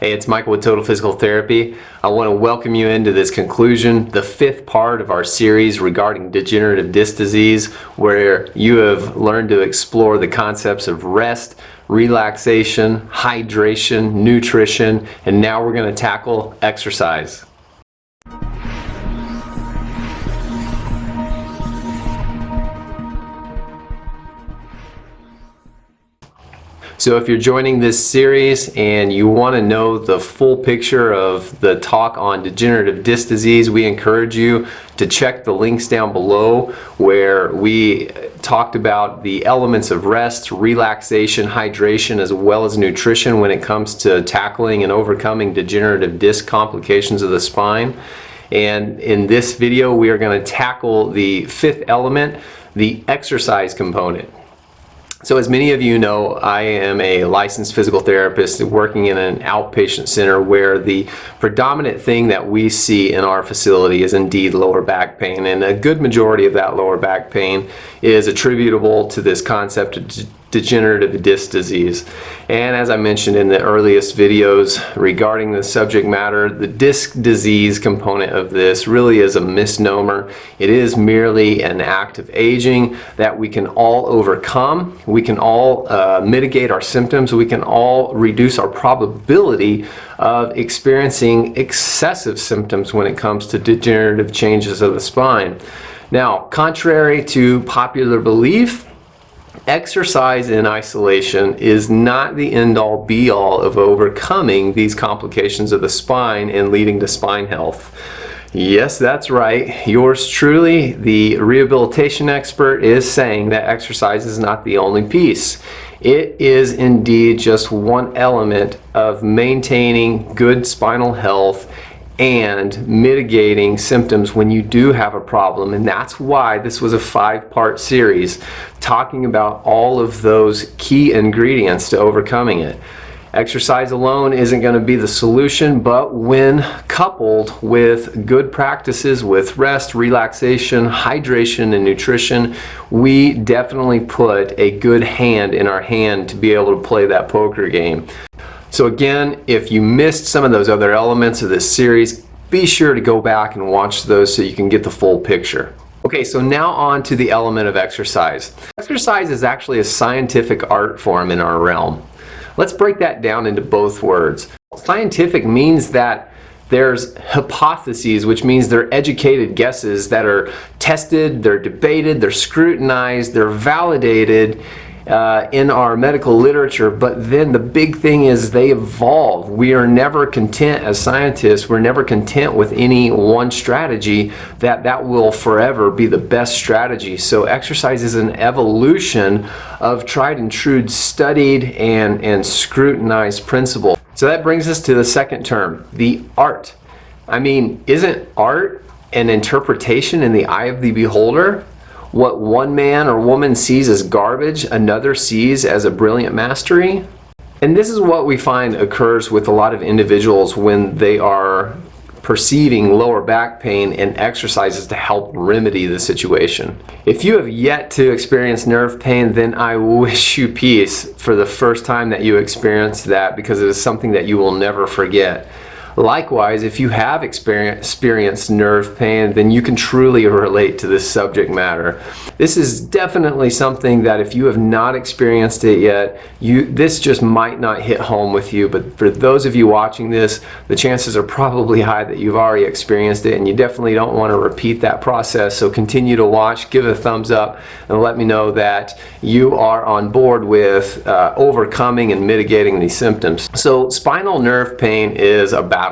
Hey, it's Michael with Total Physical Therapy. I want to welcome you into this conclusion, the fifth part of our series regarding degenerative disc disease, where you have learned to explore the concepts of rest, relaxation, hydration, nutrition, and now we're going to tackle exercise. So if you're joining this series and you want to know the full picture of the talk on degenerative disc disease, we encourage you to check the links down below where we talked about the elements of rest, relaxation, hydration, as well as nutrition when it comes to tackling and overcoming degenerative disc complications of the spine. And in this video, we are going to tackle the fifth element, the exercise component. So as many of you know, I am a licensed physical therapist working in an outpatient center where the predominant thing that we see in our facility is indeed lower back pain, and a good majority of that lower back pain is attributable to this concept of degenerative disc disease. And as I mentioned in the earliest videos regarding the subject matter, the disc disease component of this really is a misnomer. It is merely an act of aging that we can all overcome. We can all mitigate our symptoms. We can all reduce our probability of experiencing excessive symptoms when it comes to degenerative changes of the spine. Now, contrary to popular belief, exercise in isolation is not the end-all be-all of overcoming these complications of the spine and leading to spine health. Yes, that's right. Yours truly, the rehabilitation expert, is saying that exercise is not the only piece. It is indeed just one element of maintaining good spinal health and mitigating symptoms when you do have a problem. And that's why this was a 5-part series talking about all of those key ingredients to overcoming it. Exercise alone isn't going to be the solution, but when coupled with good practices with rest, relaxation, hydration, and nutrition, we definitely put a good hand in our hand to be able to play that poker game. So again, if you missed some of those other elements of this series, be sure to go back and watch those so you can get the full picture. Okay, so now on to the element of exercise. Exercise is actually a scientific art form in our realm. Let's break that down into both words. Scientific means that there's hypotheses, which means they're educated guesses that are tested, they're debated, they're scrutinized, they're validated in our medical literature, but then the big thing is they evolve. We are never content as scientists, we're never content with any one strategy that will forever be the best strategy. So exercise is an evolution of tried and true, studied and scrutinized principle. So that brings us to the second term, the art. I mean, isn't art an interpretation in the eye of the beholder? What one man or woman sees as garbage, another sees as a brilliant mastery. And this is what we find occurs with a lot of individuals when they are perceiving lower back pain and exercises to help remedy the situation. If you have yet to experience nerve pain, then I wish you peace for the first time that you experience that, because it is something that you will never forget. Likewise, if you have experienced nerve pain, then you can truly relate to this subject matter. This is definitely something that if you have not experienced it yet, this just might not hit home with you. But for those of you watching this, the chances are probably high that you've already experienced it, and you definitely don't want to repeat that process. So continue to watch, give it a thumbs up, and let me know that you are on board with overcoming and mitigating these symptoms. So spinal nerve pain is a battle.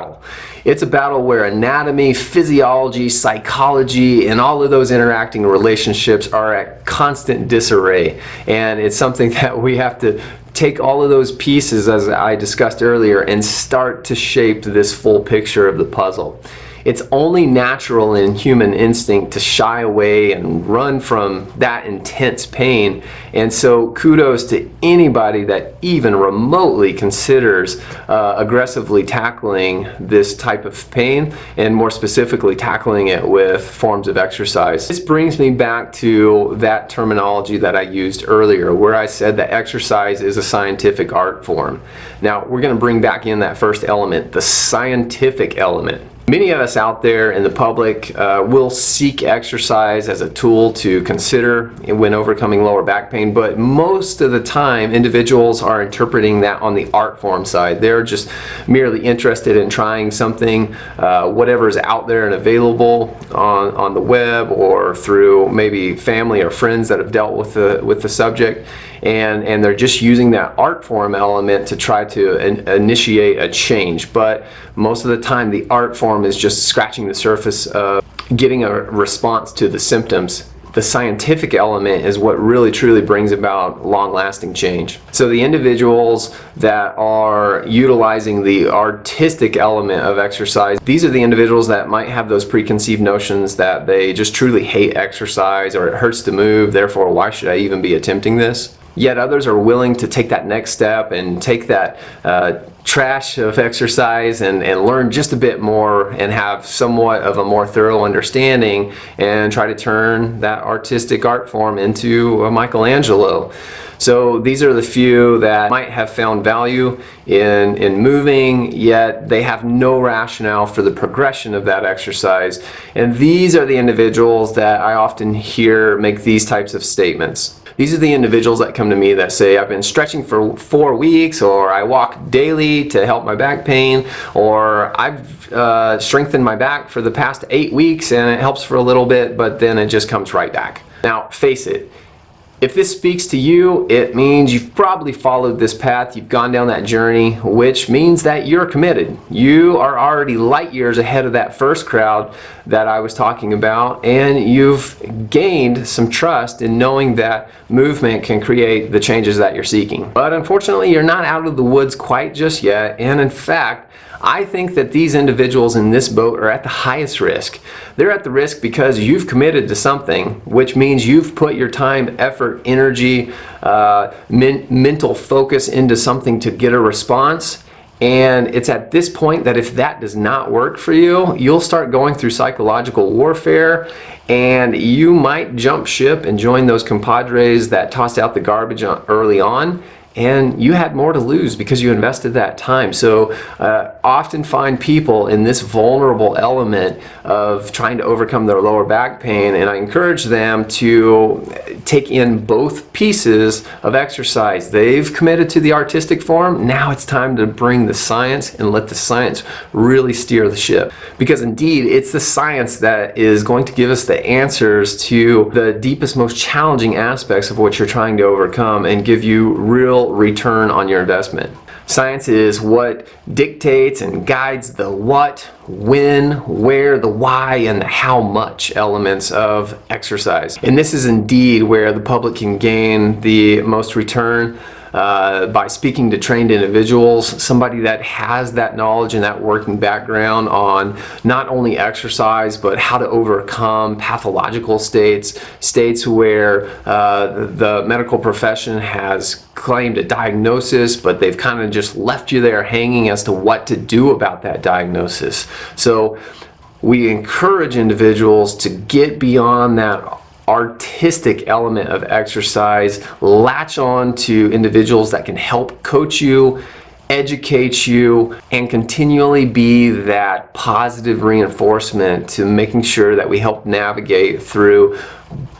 It's a battle where anatomy, physiology, psychology, and all of those interacting relationships are at constant disarray. And it's something that we have to take all of those pieces, as I discussed earlier, and start to shape this full picture of the puzzle. It's only natural in human instinct to shy away and run from that intense pain. And so kudos to anybody that even remotely considers aggressively tackling this type of pain, and more specifically tackling it with forms of exercise. This brings me back to that terminology that I used earlier, where I said that exercise is a scientific art form. Now we're going to bring back in that first element, the scientific element. Many of us out there in the public will seek exercise as a tool to consider when overcoming lower back pain, but most of the time individuals are interpreting that on the art form side. They're just merely interested in trying something, whatever is out there and available on the web or through maybe family or friends that have dealt with the subject. And they're just using that art form element to try to initiate a change. But most of the time the art form is just scratching the surface of getting a response to the symptoms. The scientific element is what really truly brings about long-lasting change. So the individuals that are utilizing the artistic element of exercise, these are the individuals that might have those preconceived notions that they just truly hate exercise or it hurts to move, therefore why should I even be attempting this? Yet others are willing to take that next step and take that trash of exercise and learn just a bit more and have somewhat of a more thorough understanding and try to turn that artistic art form into a Michelangelo. So these are the few that might have found value in moving, yet they have no rationale for the progression of that exercise. And these are the individuals that I often hear make these types of statements. These are the individuals that come to me that say, I've been stretching for 4 weeks, or I walk daily to help my back pain, or I've strengthened my back for the past 8 weeks and it helps for a little bit, but then it just comes right back. Now, face it. If this speaks to you, it means you've probably followed this path, you've gone down that journey, which means that you're committed. You are already light years ahead of that first crowd that I was talking about, and you've gained some trust in knowing that movement can create the changes that you're seeking. But unfortunately, you're not out of the woods quite just yet, and in fact, I think that these individuals in this boat are at the highest risk. They're at the risk because you've committed to something, which means you've put your time, effort, energy, mental focus into something to get a response. And it's at this point that if that does not work for you, you'll start going through psychological warfare, and you might jump ship and join those compadres that tossed out the garbage early on. And you had more to lose because you invested that time. So often find people in this vulnerable element of trying to overcome their lower back pain, and I encourage them to take in both pieces of exercise. They've committed to the artistic form. Now it's time to bring the science and let the science really steer the ship. Because indeed, it's the science that is going to give us the answers to the deepest, most challenging aspects of what you're trying to overcome and give you real return on your investment. Science is what dictates and guides the what, when, where, the why, and the how much elements of exercise. And this is indeed where the public can gain the most return by speaking to trained individuals, somebody that has that knowledge and that working background on not only exercise, but how to overcome pathological states where the medical profession has claimed a diagnosis, but they've kind of just left you there hanging as to what to do about that diagnosis. So we encourage individuals to get beyond that artistic element of exercise, latch on to individuals that can help coach you, educate you, and continually be that positive reinforcement to making sure that we help navigate through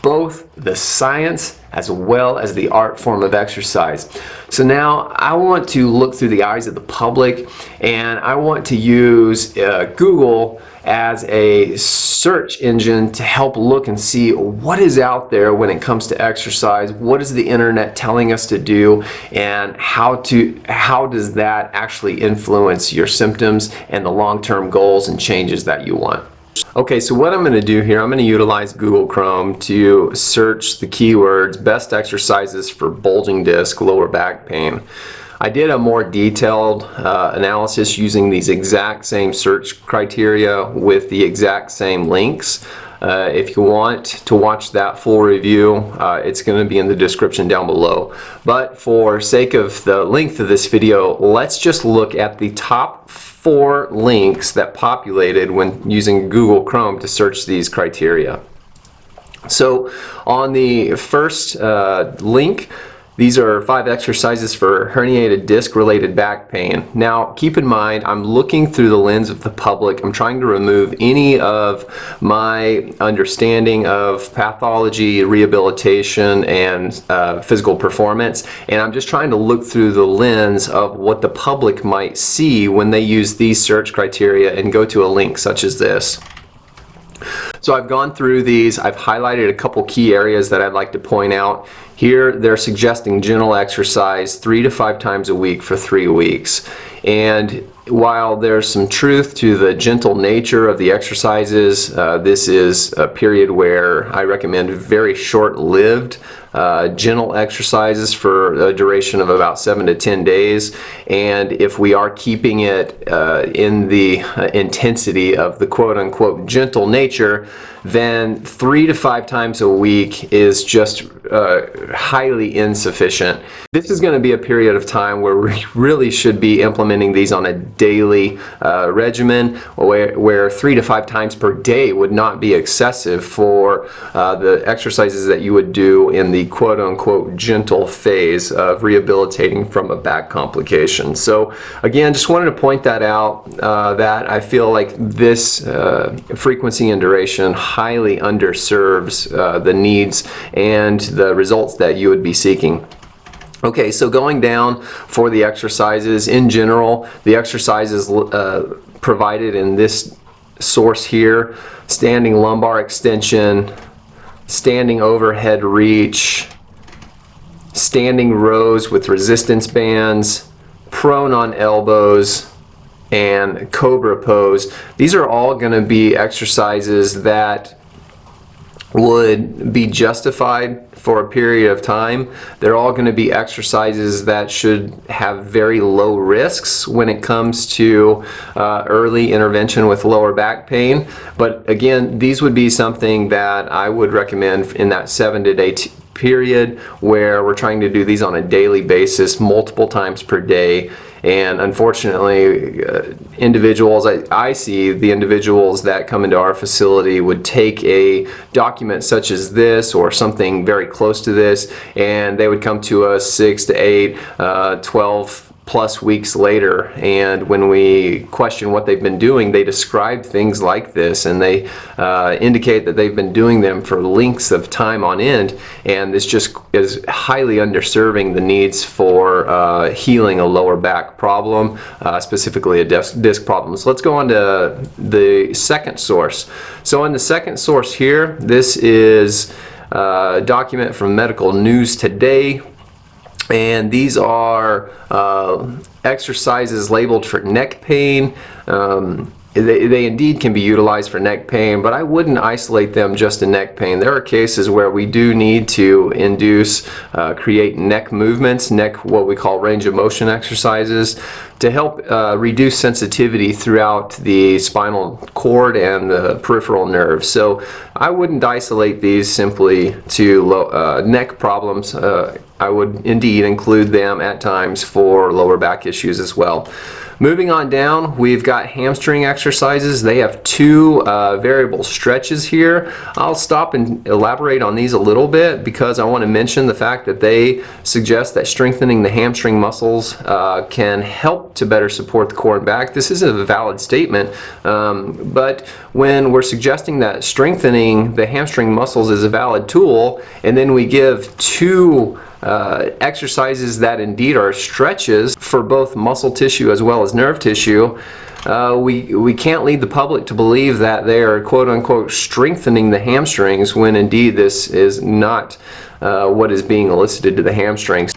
both the science as well as the art form of exercise. So now I want to look through the eyes of the public, and I want to use Google as a search engine to help look and see what is out there when it comes to exercise, what is the internet telling us to do, and how does that actually influence your symptoms and the long-term goals and changes that you want. Okay, so what I'm going to do here, I'm going to utilize Google Chrome to search the keywords best exercises for bulging disc lower back pain. I did a more detailed analysis using these exact same search criteria with the exact same links. If you want to watch that full review, it's going to be in the description down below. But for sake of the length of this video, let's just look at the top 4 links that populated when using Google Chrome to search these criteria. So on the first link, these are 5 exercises for herniated disc-related back pain. Now, keep in mind, I'm looking through the lens of the public. I'm trying to remove any of my understanding of pathology, rehabilitation, and physical performance. And I'm just trying to look through the lens of what the public might see when they use these search criteria and go to a link such as this. So I've gone through these. I've highlighted a couple key areas that I'd like to point out. Here they're suggesting gentle exercise 3 to 5 times a week for 3 weeks. And while there's some truth to the gentle nature of the exercises, this is a period where I recommend very short-lived gentle exercises for a duration of about 7 to 10 days. And if we are keeping it in the intensity of the quote-unquote gentle nature, then 3 to 5 times a week is just highly insufficient. This is going to be a period of time where we really should be implementing these on a daily regimen, where 3 to 5 times per day would not be excessive for the exercises that you would do in the quote-unquote gentle phase of rehabilitating from a back complication. So again, just wanted to point that out, that I feel like this frequency and duration highly underserves the needs and the results that you would be seeking. Okay, so going down for the exercises in general, the exercises provided in this source here: standing lumbar extension, standing overhead reach, standing rows with resistance bands, prone on elbows, and cobra pose. These are all going to be exercises that would be justified for a period of time. They're all going to be exercises that should have very low risks when it comes to early intervention with lower back pain. But again, these would be something that I would recommend in that 7 to 8 period where we're trying to do these on a daily basis, multiple times per day. And unfortunately, individuals, I see the individuals that come into our facility would take a document such as this or something very close to this, and they would come to us 6 to 8, 12 plus weeks later, and when we question what they've been doing, they describe things like this, and they indicate that they've been doing them for lengths of time on end, and this just is highly underserving the needs for healing a lower back problem, specifically a disc problem. So let's go on to the second source. So in the second source here, this is a document from Medical News Today. And these are exercises labeled for neck pain. They indeed can be utilized for neck pain, but I wouldn't isolate them just to neck pain. There are cases where we do need to induce, create neck movements, what we call range of motion exercises, to help reduce sensitivity throughout the spinal cord and the peripheral nerves. So I wouldn't isolate these simply to neck problems. I would indeed include them at times for lower back issues as well. Moving on down, we've got hamstring exercises. They have 2 variable stretches here. I'll stop and elaborate on these a little bit because I want to mention the fact that they suggest that strengthening the hamstring muscles can help to better support the core and back. This is a valid statement, but when we're suggesting that strengthening the hamstring muscles is a valid tool, and then we give 2 exercises that indeed are stretches for both muscle tissue as well as nerve tissue, we can't lead the public to believe that they are quote-unquote strengthening the hamstrings when indeed this is not what is being elicited to the hamstrings.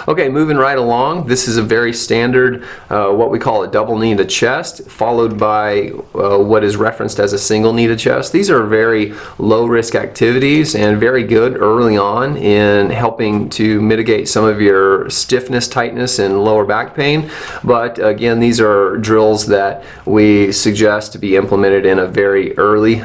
Okay, moving right along, this is a very standard, what we call a double knee to chest, followed by what is referenced as a single knee to chest. These are very low risk activities and very good early on in helping to mitigate some of your stiffness, tightness, and lower back pain. But again, these are drills that we suggest to be implemented in a very early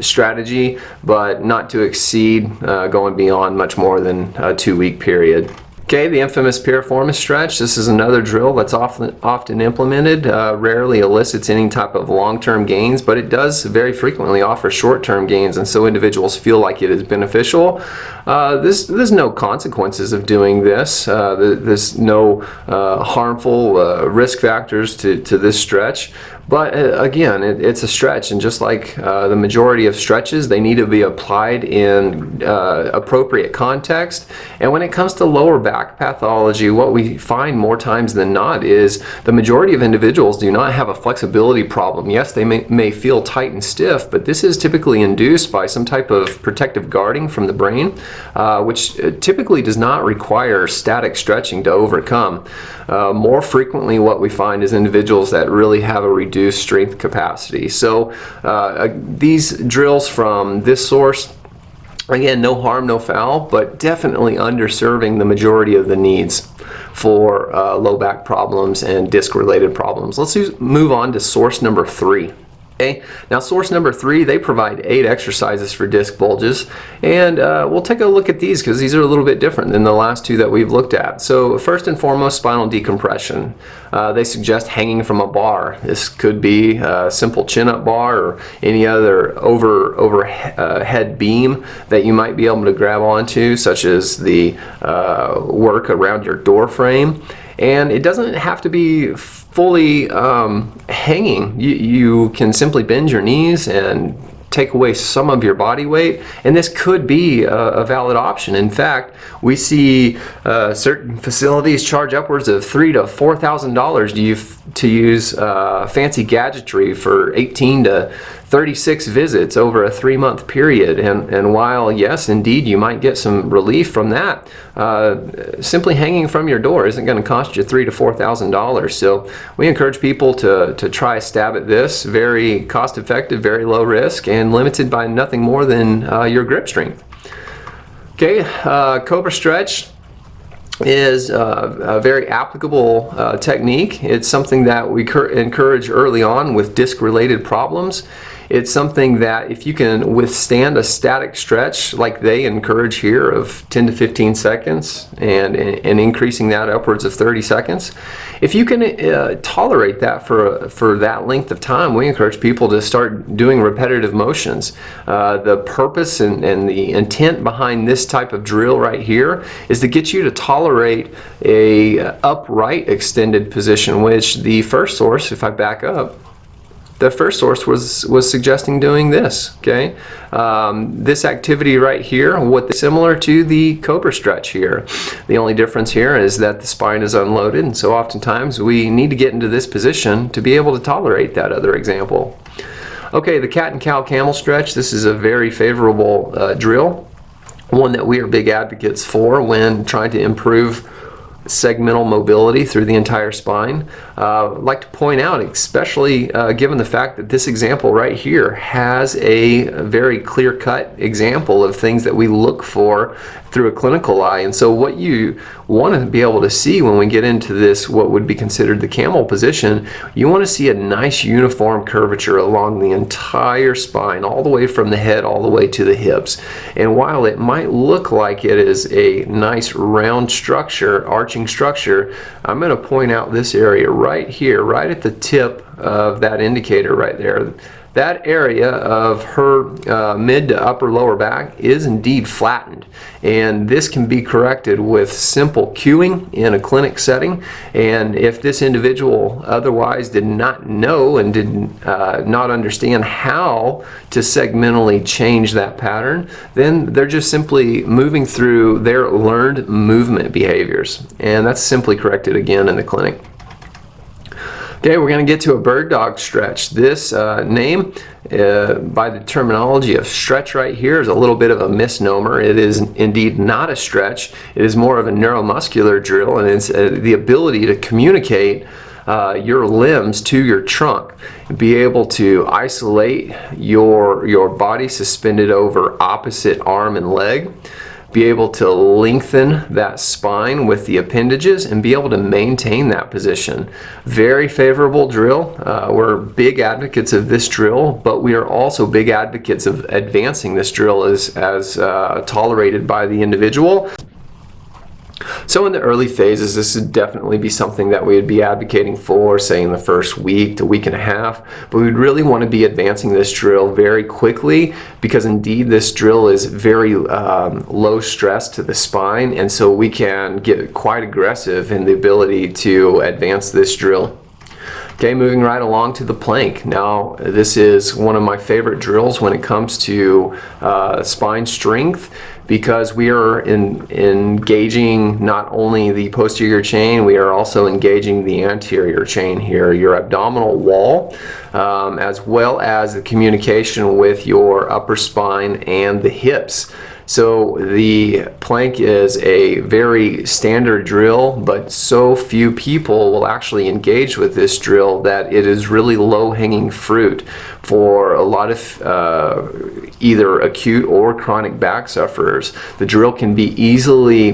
strategy, but not to exceed going beyond much more than a 2-week period. Okay, the infamous Piriformis Stretch. This is another drill that's often implemented, rarely elicits any type of long-term gains, but it does very frequently offer short-term gains, and so individuals feel like it is beneficial. There's no consequences of doing this. There's no harmful risk factors to this stretch. But again, it's a stretch, and just like the majority of stretches, they need to be applied in appropriate context. And when it comes to lower back pathology, what we find more times than not is the majority of individuals do not have a flexibility problem. Yes, they may feel tight and stiff, but this is typically induced by some type of protective guarding from the brain, which typically does not require static stretching to overcome. More frequently, what we find is individuals that really have a reduced strength capacity. So these drills from this source, again, no harm, no foul, but definitely underserving the majority of the needs for low back problems and disc-related problems. Let's move on to source number 3. Okay. Now, source number 3, they provide 8 exercises for disc bulges, and we'll take a look at these because these are a little bit different than the last 2 that we've looked at. So first and foremost, spinal decompression. They suggest hanging from a bar. This could be a simple chin-up bar or any other overhead beam that you might be able to grab onto, such as the work around your door frame. And it doesn't have to be fully hanging. You can simply bend your knees and take away some of your body weight, and this could be a valid option. In fact, we see certain facilities charge upwards of $3,000 to $4,000 to use fancy gadgetry for 18 to 36 visits over a 3-month period. And while, yes, indeed, you might get some relief from that, simply hanging from your door isn't going to cost you $3,000 to $4,000. So we encourage people to try a stab at this. Very cost effective, very low risk, and limited by nothing more than your grip strength. Okay, Cobra Stretch is a very applicable technique. It's something that we encourage early on with disc-related problems. It's something that if you can withstand a static stretch like they encourage here of 10 to 15 seconds and increasing that upwards of 30 seconds, if you can tolerate that for that length of time, we encourage people to start doing repetitive motions. The purpose and the intent behind this type of drill right here is to get you to tolerate a upright extended position, which the first source, if I back up, the first source was suggesting doing this. Okay, this activity right here, what similar to the Cobra Stretch here. The only difference here is that the spine is unloaded, and so oftentimes we need to get into this position to be able to tolerate that other example. Okay, the Cat and Cow Camel Stretch. This is a very favorable drill, one that we are big advocates for when trying to improve segmental mobility through the entire spine. I'd like to point out, especially given the fact that this example right here has a very clear-cut example of things that we look for through a clinical eye. And so what you want to be able to see when we get into this, what would be considered the camel position, you want to see a nice uniform curvature along the entire spine, all the way from the head all the way to the hips. And while it might look like it is a nice round structure, arching structure, I'm going to point out this area right here, right at the tip of that indicator right there. That area of her mid to upper lower back is indeed flattened, and this can be corrected with simple cueing in a clinic setting. And if this individual otherwise did not know and did not understand how to segmentally change that pattern, then they're just simply moving through their learned movement behaviors, and that's simply corrected again in the clinic. Okay, we're going to get to a bird dog stretch. This name, by the terminology of stretch right here, is a little bit of a misnomer. It is indeed not a stretch. It is more of a neuromuscular drill, and it's the ability to communicate your limbs to your trunk, be able to isolate your body suspended over opposite arm and leg, be able to lengthen that spine with the appendages, and be able to maintain that position. Very favorable drill. We're big advocates of this drill, but we are also big advocates of advancing this drill as tolerated by the individual. So in the early phases, this would definitely be something that we would be advocating for, say in the first week to week and a half, but we'd really want to be advancing this drill very quickly, because indeed this drill is very low stress to the spine, and so we can get quite aggressive in the ability to advance this drill. Okay, moving right along to the plank. Now, this is one of my favorite drills when it comes to spine strength, because we are engaging not only the posterior chain, we are also engaging the anterior chain here, your abdominal wall, as well as the communication with your upper spine and the hips. So the plank is a very standard drill, but so few people will actually engage with this drill that it is really low-hanging fruit for a lot of either acute or chronic back sufferers. The drill can be easily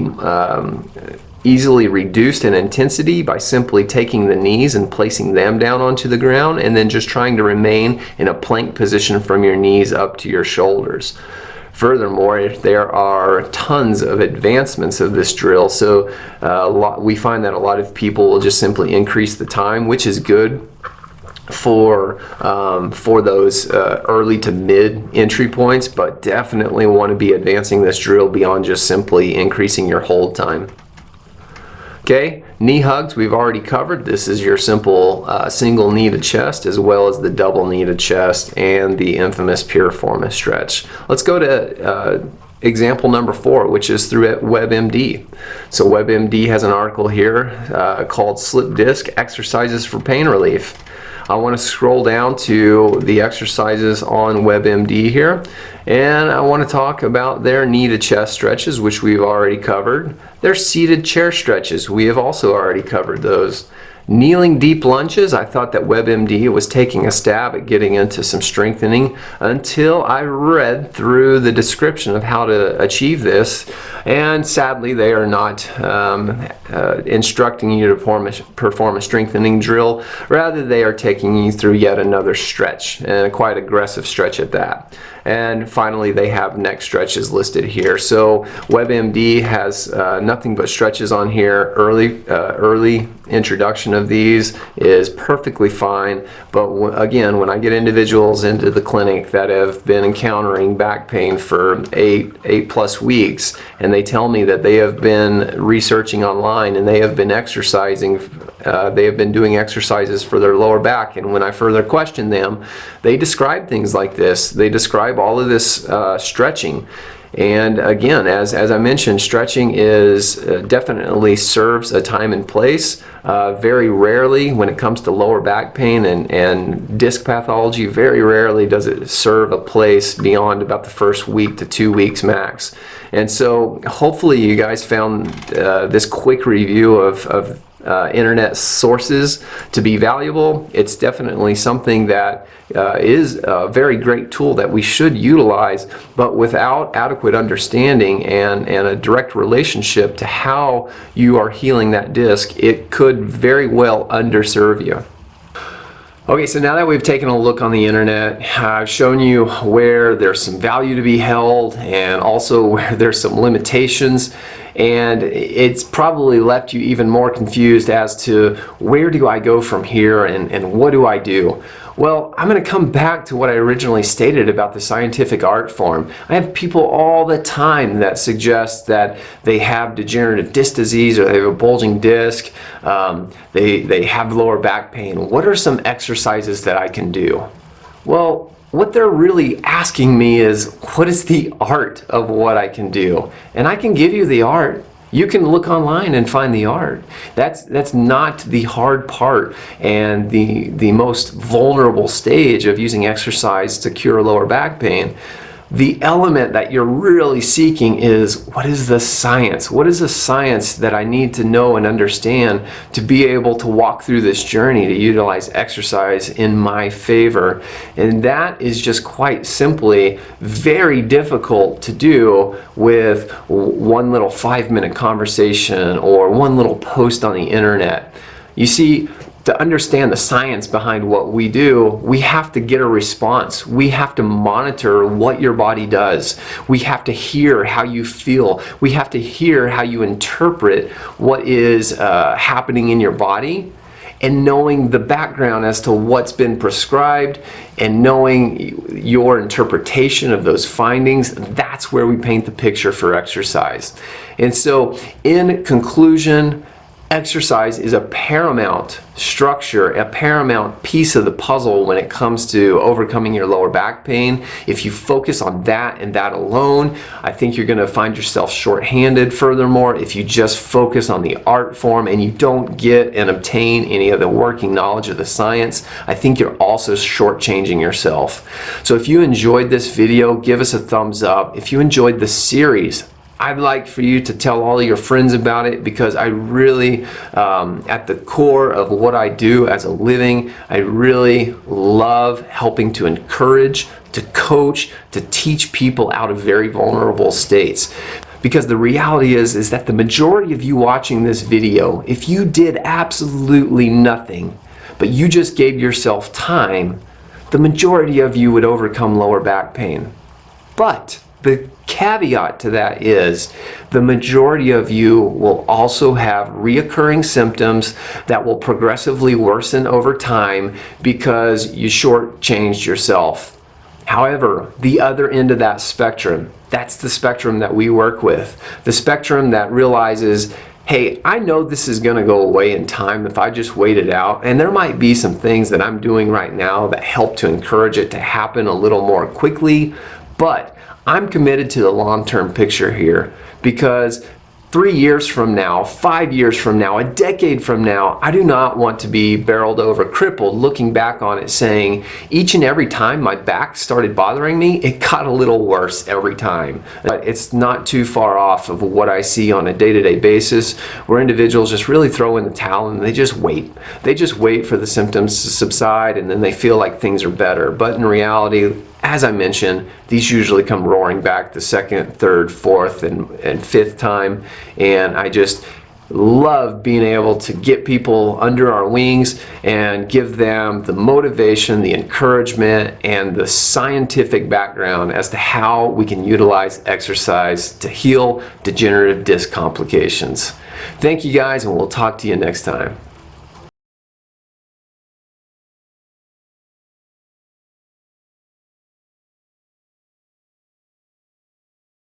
reduced in intensity by simply taking the knees and placing them down onto the ground, and then just trying to remain in a plank position from your knees up to your shoulders. Furthermore, there are tons of advancements of this drill, so we find that a lot of people will just simply increase the time, which is good for those early to mid entry points, but definitely want to be advancing this drill beyond just simply increasing your hold time. Okay, knee hugs we've already covered. This is your simple single knee to chest, as well as the double knee to chest and the infamous Piriformis Stretch. Let's go to example number 4, which is through WebMD. So WebMD has an article here called Slip Disc Exercises for Pain Relief. I want to scroll down to the exercises on WebMD here, and I want to talk about their knee to chest stretches, which we've already covered. Their seated chair stretches, we have also already covered those. Kneeling deep lunges, I thought that WebMD was taking a stab at getting into some strengthening until I read through the description of how to achieve this, and sadly they are not instructing you to perform a strengthening drill. Rather, they are taking you through yet another stretch, and a quite aggressive stretch at that. And finally, they have neck stretches listed here. So WebMD has nothing but stretches on here. Early introduction of these is perfectly fine, but again, when I get individuals into the clinic that have been encountering back pain for eight plus weeks, and they tell me that they have been researching online and they have been exercising, they have been doing exercises for their lower back, and when I further question them, they describe things like this. They describe all of this stretching. And again, as I mentioned, stretching is definitely serves a time and place. Very rarely, when it comes to lower back pain and disc pathology, very rarely does it serve a place beyond about the first week to 2 weeks max. And so hopefully you guys found this quick review of internet sources to be valuable. It's definitely something that is a very great tool that we should utilize, but without adequate understanding and a direct relationship to how you are healing that disc, it could very well underserve you. Okay, so now that we've taken a look on the internet, I've shown you where there's some value to be held and also where there's some limitations, and it's probably left you even more confused as to where do I go from here and what do I do? Well, I'm going to come back to what I originally stated about the scientific art form. I have people all the time that suggest that they have degenerative disc disease or they have a bulging disc, they have lower back pain. What are some exercises that I can do? Well, what they're really asking me is, what is the art of what I can do? And I can give you the art. You can look online and find the art. That's not the hard part and the most vulnerable stage of using exercise to cure lower back pain. The element that you're really seeking is, what is the science? What is the science that I need to know and understand to be able to walk through this journey to utilize exercise in my favor? And that is just quite simply very difficult to do with one little 5-minute conversation or one little post on the internet. You see, to understand the science behind what we do, we have to get a response. We have to monitor what your body does. We have to hear how you feel. We have to hear how you interpret what is happening in your body, and knowing the background as to what's been prescribed and knowing your interpretation of those findings. That's where we paint the picture for exercise. And so, in conclusion, exercise is a paramount structure, a paramount piece of the puzzle when it comes to overcoming your lower back pain. If you focus on that and that alone, I think you're going to find yourself shorthanded. Furthermore, if you just focus on the art form and you don't get and obtain any of the working knowledge of the science, I think you're also shortchanging yourself. So if you enjoyed this video, give us a thumbs up. If you enjoyed the series, I'd like for you to tell all of your friends about it, because I really, at the core of what I do as a living, I really love helping to encourage, to coach, to teach people out of very vulnerable states. Because the reality is that the majority of you watching this video, if you did absolutely nothing, but you just gave yourself time, the majority of you would overcome lower back pain. But the caveat to that is the majority of you will also have reoccurring symptoms that will progressively worsen over time because you shortchanged yourself. However, the other end of that spectrum, that's the spectrum that we work with. The spectrum that realizes, hey, I know this is going to go away in time if I just wait it out, and there might be some things that I'm doing right now that help to encourage it to happen a little more quickly, but I'm committed to the long-term picture here, because 3 years from now, 5 years from now, a decade from now, I do not want to be barreled over crippled looking back on it saying, each and every time my back started bothering me, it got a little worse every time. But it's not too far off of what I see on a day-to-day basis, where individuals just really throw in the towel and they just wait. They just wait for the symptoms to subside, and then they feel like things are better. But in reality, as I mentioned, these usually come roaring back the second, third, fourth, and fifth time. And I just love being able to get people under our wings and give them the motivation, the encouragement, and the scientific background as to how we can utilize exercise to heal degenerative disc complications. Thank you guys, and we'll talk to you next time.